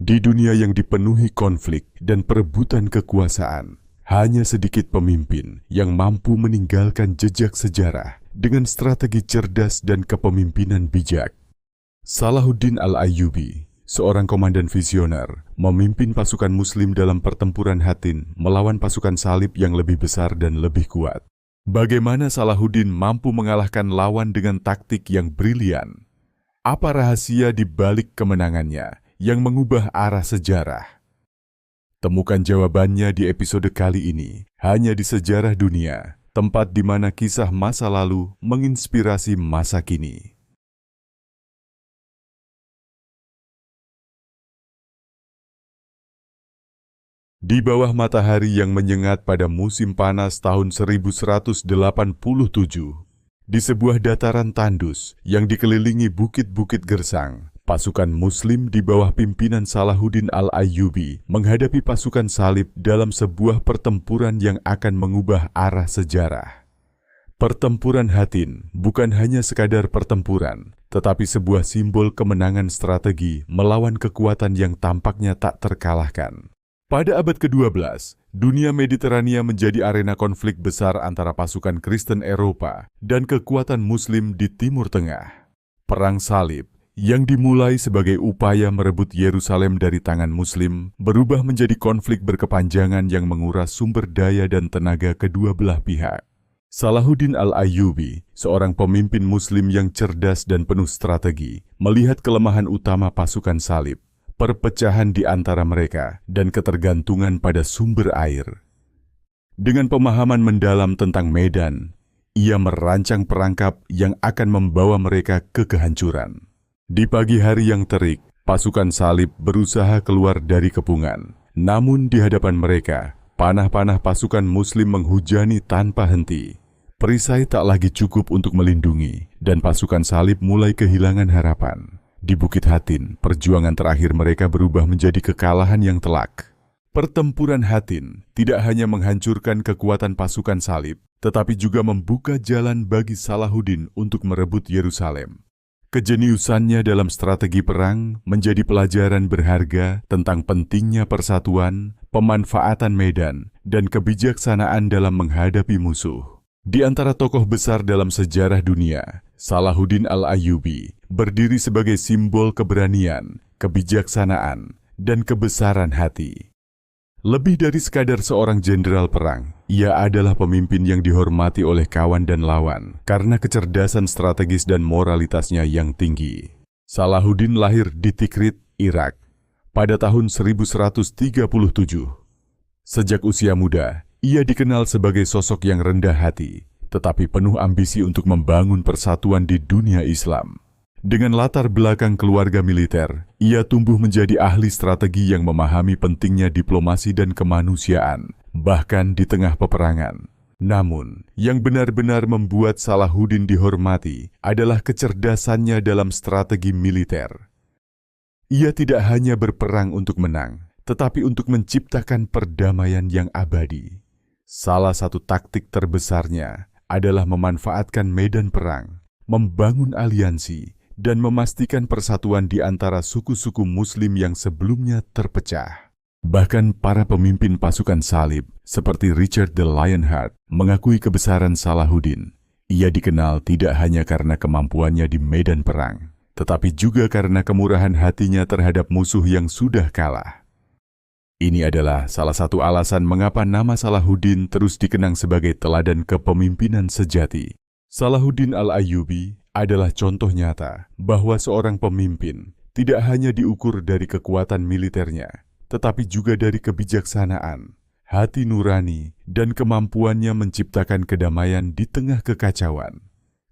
Di dunia yang dipenuhi konflik dan perebutan kekuasaan, hanya sedikit pemimpin yang mampu meninggalkan jejak sejarah dengan strategi cerdas dan kepemimpinan bijak. Salahuddin Al-Ayyubi, seorang komandan visioner, memimpin pasukan Muslim dalam pertempuran Hattin melawan pasukan Salib yang lebih besar dan lebih kuat. Bagaimana Salahuddin mampu mengalahkan lawan dengan taktik yang brilian? Apa rahasia di balik kemenangannya yang mengubah arah sejarah? Temukan jawabannya di episode kali ini, hanya di Sejarah Dunia, tempat di mana kisah masa lalu menginspirasi masa kini. Di bawah matahari yang menyengat pada musim panas tahun 1187, di sebuah dataran tandus yang dikelilingi bukit-bukit gersang, pasukan Muslim di bawah pimpinan Salahuddin Al-Ayyubi menghadapi pasukan Salib dalam sebuah pertempuran yang akan mengubah arah sejarah. Pertempuran Hattin bukan hanya sekadar pertempuran, tetapi sebuah simbol kemenangan strategi melawan kekuatan yang tampaknya tak terkalahkan. Pada abad ke-12, dunia Mediterania menjadi arena konflik besar antara pasukan Kristen Eropa dan kekuatan Muslim di Timur Tengah. Perang Salib, yang dimulai sebagai upaya merebut Yerusalem dari tangan Muslim, berubah menjadi konflik berkepanjangan yang menguras sumber daya dan tenaga kedua belah pihak. Salahuddin Al-Ayyubi, seorang pemimpin Muslim yang cerdas dan penuh strategi, melihat kelemahan utama pasukan Salib, perpecahan di antara mereka, dan ketergantungan pada sumber air. Dengan pemahaman mendalam tentang medan, ia merancang perangkap yang akan membawa mereka ke kehancuran. Di pagi hari yang terik, pasukan Salib berusaha keluar dari kepungan. Namun di hadapan mereka, panah-panah pasukan Muslim menghujani tanpa henti. Perisai tak lagi cukup untuk melindungi, dan pasukan Salib mulai kehilangan harapan. Di Bukit Hattin, perjuangan terakhir mereka berubah menjadi kekalahan yang telak. Pertempuran Hattin tidak hanya menghancurkan kekuatan pasukan Salib, tetapi juga membuka jalan bagi Salahuddin untuk merebut Yerusalem. Kejeniusannya dalam strategi perang menjadi pelajaran berharga tentang pentingnya persatuan, pemanfaatan medan, dan kebijaksanaan dalam menghadapi musuh. Di antara tokoh besar dalam sejarah dunia, Salahuddin Al-Ayyubi berdiri sebagai simbol keberanian, kebijaksanaan, dan kebesaran hati. Lebih dari sekadar seorang jenderal perang, ia adalah pemimpin yang dihormati oleh kawan dan lawan karena kecerdasan strategis dan moralitasnya yang tinggi. Salahuddin lahir di Tikrit, Irak, pada tahun 1137. Sejak usia muda, ia dikenal sebagai sosok yang rendah hati, tetapi penuh ambisi untuk membangun persatuan di dunia Islam. Dengan latar belakang keluarga militer, ia tumbuh menjadi ahli strategi yang memahami pentingnya diplomasi dan kemanusiaan, bahkan di tengah peperangan. Namun, yang benar-benar membuat Salahuddin dihormati adalah kecerdasannya dalam strategi militer. Ia tidak hanya berperang untuk menang, tetapi untuk menciptakan perdamaian yang abadi. Salah satu taktik terbesarnya adalah memanfaatkan medan perang, membangun aliansi, dan memastikan persatuan di antara suku-suku Muslim yang sebelumnya terpecah. Bahkan para pemimpin pasukan Salib, seperti Richard the Lionheart, mengakui kebesaran Salahuddin. Ia dikenal tidak hanya karena kemampuannya di medan perang, tetapi juga karena kemurahan hatinya terhadap musuh yang sudah kalah. Ini adalah salah satu alasan mengapa nama Salahuddin terus dikenang sebagai teladan kepemimpinan sejati. Salahuddin Al-Ayyubi adalah contoh nyata bahwa seorang pemimpin tidak hanya diukur dari kekuatan militernya, tetapi juga dari kebijaksanaan, hati nurani, dan kemampuannya menciptakan kedamaian di tengah kekacauan.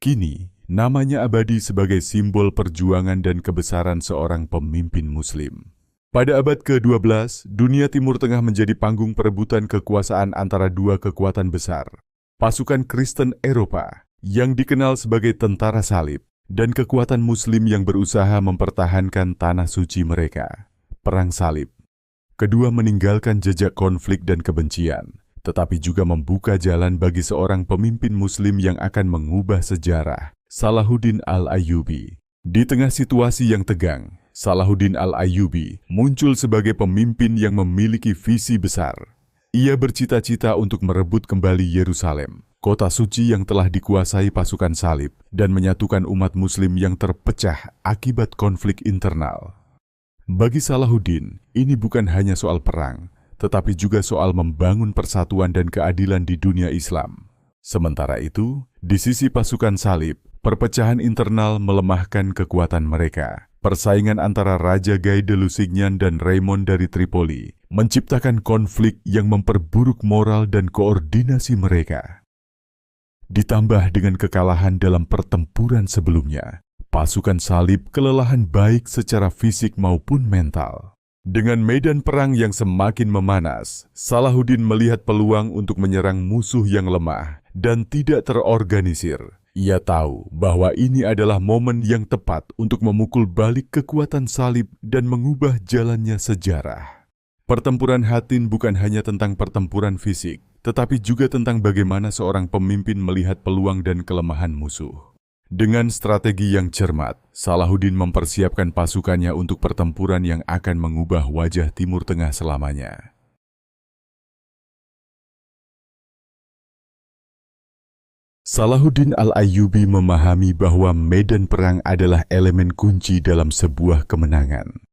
Kini, namanya abadi sebagai simbol perjuangan dan kebesaran seorang pemimpin Muslim. Pada abad ke-12, dunia Timur Tengah menjadi panggung perebutan kekuasaan antara dua kekuatan besar. Pasukan Kristen Eropa, yang dikenal sebagai tentara salib, dan kekuatan Muslim yang berusaha mempertahankan tanah suci mereka. Perang Salib. Kedua meninggalkan jejak konflik dan kebencian, tetapi juga membuka jalan bagi seorang pemimpin Muslim yang akan mengubah sejarah, Salahuddin Al-Ayyubi. Di tengah situasi yang tegang, Salahuddin Al-Ayyubi muncul sebagai pemimpin yang memiliki visi besar. Ia bercita-cita untuk merebut kembali Yerusalem, kota suci yang telah dikuasai pasukan salib, dan menyatukan umat Muslim yang terpecah akibat konflik internal. Bagi Salahuddin, ini bukan hanya soal perang, tetapi juga soal membangun persatuan dan keadilan di dunia Islam. Sementara itu, di sisi pasukan salib, perpecahan internal melemahkan kekuatan mereka. Persaingan antara Raja Guy de Lusignan dan Raymond dari Tripoli menciptakan konflik yang memperburuk moral dan koordinasi mereka. Ditambah dengan kekalahan dalam pertempuran sebelumnya, pasukan salib kelelahan baik secara fisik maupun mental. Dengan medan perang yang semakin memanas, Salahuddin melihat peluang untuk menyerang musuh yang lemah dan tidak terorganisir. Ia tahu bahwa ini adalah momen yang tepat untuk memukul balik kekuatan salib dan mengubah jalannya sejarah. Pertempuran Hattin bukan hanya tentang pertempuran fisik, tetapi juga tentang bagaimana seorang pemimpin melihat peluang dan kelemahan musuh. Dengan strategi yang cermat, Salahuddin mempersiapkan pasukannya untuk pertempuran yang akan mengubah wajah Timur Tengah selamanya. Salahuddin Al-Ayyubi memahami bahwa medan perang adalah elemen kunci dalam sebuah kemenangan.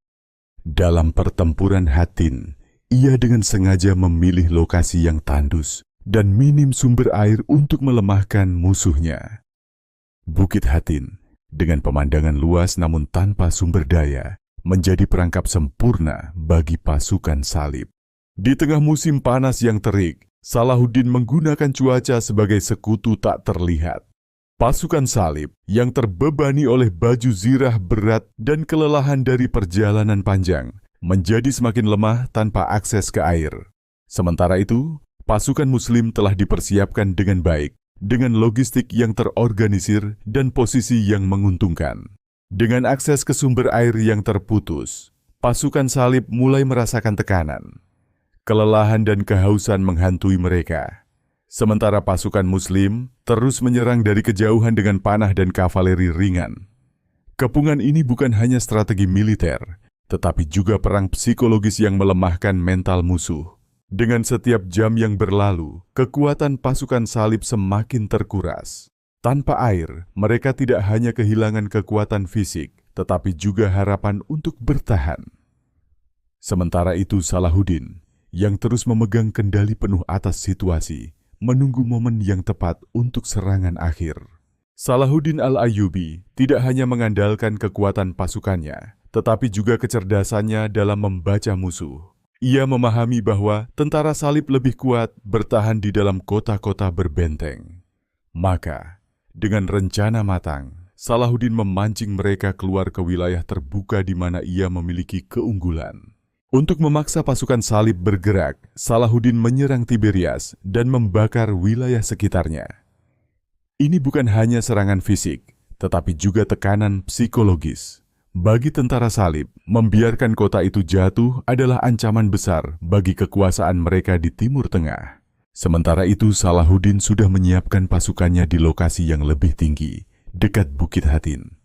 Dalam pertempuran Hattin, ia dengan sengaja memilih lokasi yang tandus dan minim sumber air untuk melemahkan musuhnya. Bukit Hattin, dengan pemandangan luas namun tanpa sumber daya, menjadi perangkap sempurna bagi pasukan salib. Di tengah musim panas yang terik, Salahuddin menggunakan cuaca sebagai sekutu tak terlihat. Pasukan salib yang terbebani oleh baju zirah berat dan kelelahan dari perjalanan panjang menjadi semakin lemah tanpa akses ke air. Sementara itu, pasukan Muslim telah dipersiapkan dengan baik, dengan logistik yang terorganisir dan posisi yang menguntungkan. Dengan akses ke sumber air yang terputus, pasukan salib mulai merasakan tekanan. Kelelahan dan kehausan menghantui mereka. Sementara pasukan Muslim terus menyerang dari kejauhan dengan panah dan kavaleri ringan. Kepungan ini bukan hanya strategi militer, tetapi juga perang psikologis yang melemahkan mental musuh. Dengan setiap jam yang berlalu, kekuatan pasukan salib semakin terkuras. Tanpa air, mereka tidak hanya kehilangan kekuatan fisik, tetapi juga harapan untuk bertahan. Sementara itu Salahuddin, yang terus memegang kendali penuh atas situasi, menunggu momen yang tepat untuk serangan akhir. Salahuddin Al-Ayyubi tidak hanya mengandalkan kekuatan pasukannya, tetapi juga kecerdasannya dalam membaca musuh. Ia memahami bahwa tentara salib lebih kuat bertahan di dalam kota-kota berbenteng. Maka, dengan rencana matang, Salahuddin memancing mereka keluar ke wilayah terbuka di mana ia memiliki keunggulan. Untuk memaksa pasukan salib bergerak, Salahuddin menyerang Tiberias dan membakar wilayah sekitarnya. Ini bukan hanya serangan fisik, tetapi juga tekanan psikologis. Bagi tentara salib, membiarkan kota itu jatuh adalah ancaman besar bagi kekuasaan mereka di Timur Tengah. Sementara itu, Salahuddin sudah menyiapkan pasukannya di lokasi yang lebih tinggi, dekat Bukit Hattin.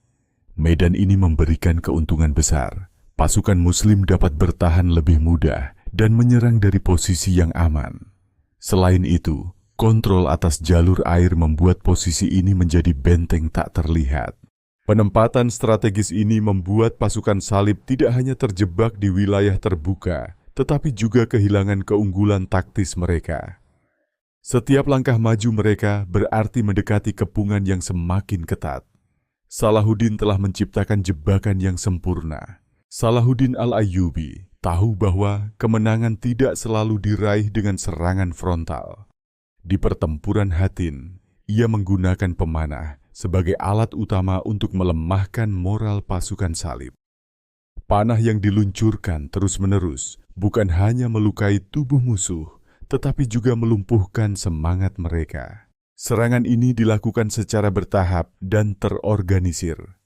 Medan ini memberikan keuntungan besar. Pasukan Muslim dapat bertahan lebih mudah dan menyerang dari posisi yang aman. Selain itu, kontrol atas jalur air membuat posisi ini menjadi benteng tak terlihat. Penempatan strategis ini membuat pasukan salib tidak hanya terjebak di wilayah terbuka, tetapi juga kehilangan keunggulan taktis mereka. Setiap langkah maju mereka berarti mendekati kepungan yang semakin ketat. Salahuddin telah menciptakan jebakan yang sempurna. Salahuddin Al-Ayyubi tahu bahwa kemenangan tidak selalu diraih dengan serangan frontal. Di pertempuran Hattin, ia menggunakan pemanah sebagai alat utama untuk melemahkan moral pasukan salib. Panah yang diluncurkan terus-menerus bukan hanya melukai tubuh musuh, tetapi juga melumpuhkan semangat mereka. Serangan ini dilakukan secara bertahap dan terorganisir.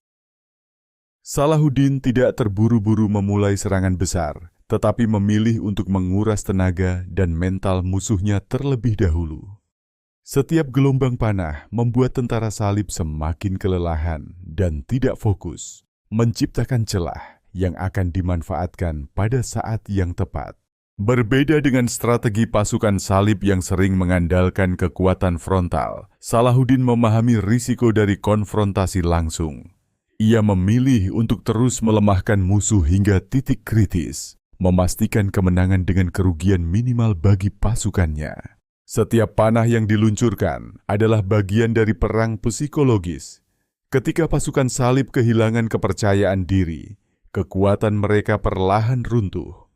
Salahuddin tidak terburu-buru memulai serangan besar, tetapi memilih untuk menguras tenaga dan mental musuhnya terlebih dahulu. Setiap gelombang panah membuat tentara salib semakin kelelahan dan tidak fokus, menciptakan celah yang akan dimanfaatkan pada saat yang tepat. Berbeda dengan strategi pasukan salib yang sering mengandalkan kekuatan frontal, Salahuddin memahami risiko dari konfrontasi langsung. Ia memilih untuk terus melemahkan musuh hingga titik kritis, memastikan kemenangan dengan kerugian minimal bagi pasukannya. Setiap panah yang diluncurkan adalah bagian dari perang psikologis. Ketika pasukan salib kehilangan kepercayaan diri, kekuatan mereka perlahan runtuh.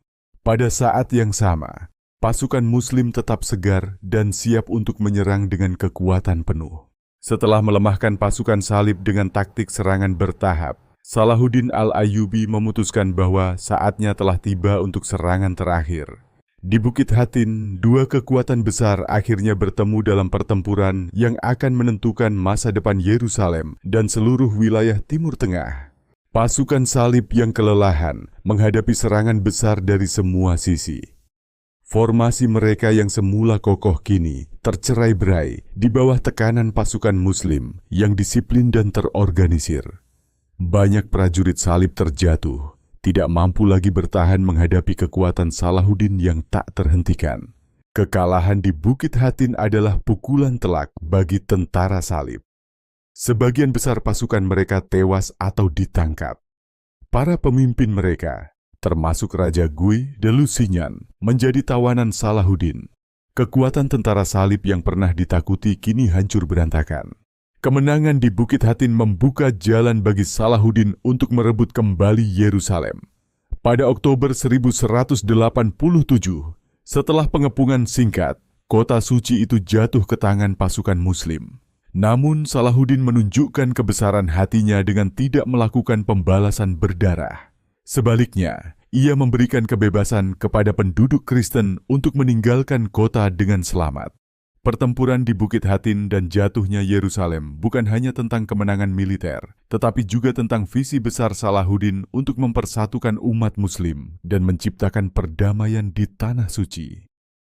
Pada saat yang sama, pasukan Muslim tetap segar dan siap untuk menyerang dengan kekuatan penuh. Setelah melemahkan pasukan salib dengan taktik serangan bertahap, Salahuddin Al-Ayyubi memutuskan bahwa saatnya telah tiba untuk serangan terakhir. Di Bukit Hatin, dua kekuatan besar akhirnya bertemu dalam pertempuran yang akan menentukan masa depan Yerusalem dan seluruh wilayah Timur Tengah. Pasukan salib yang kelelahan menghadapi serangan besar dari semua sisi. Formasi mereka yang semula kokoh kini tercerai-berai di bawah tekanan pasukan Muslim yang disiplin dan terorganisir. Banyak prajurit salib terjatuh, tidak mampu lagi bertahan menghadapi kekuatan Salahuddin yang tak terhentikan. Kekalahan di Bukit Hatin adalah pukulan telak bagi tentara salib. Sebagian besar pasukan mereka tewas atau ditangkap. Para pemimpin mereka, termasuk Raja Gui de Lusignan, menjadi tawanan Salahuddin. Kekuatan tentara salib yang pernah ditakuti kini hancur berantakan. Kemenangan di Bukit Hatin membuka jalan bagi Salahuddin untuk merebut kembali Yerusalem. Pada Oktober 1187, setelah pengepungan singkat, kota suci itu jatuh ke tangan pasukan Muslim. Namun Salahuddin menunjukkan kebesaran hatinya dengan tidak melakukan pembalasan berdarah. Sebaliknya, ia memberikan kebebasan kepada penduduk Kristen untuk meninggalkan kota dengan selamat. Pertempuran di Bukit Hatin dan jatuhnya Yerusalem bukan hanya tentang kemenangan militer, tetapi juga tentang visi besar Salahuddin untuk mempersatukan umat Muslim dan menciptakan perdamaian di Tanah Suci.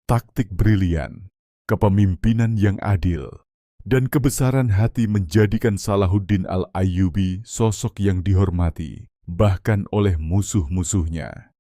Taktik brilian, kepemimpinan yang adil, dan kebesaran hati menjadikan Salahuddin Al-Ayyubi sosok yang dihormati, bahkan oleh musuh-musuhnya.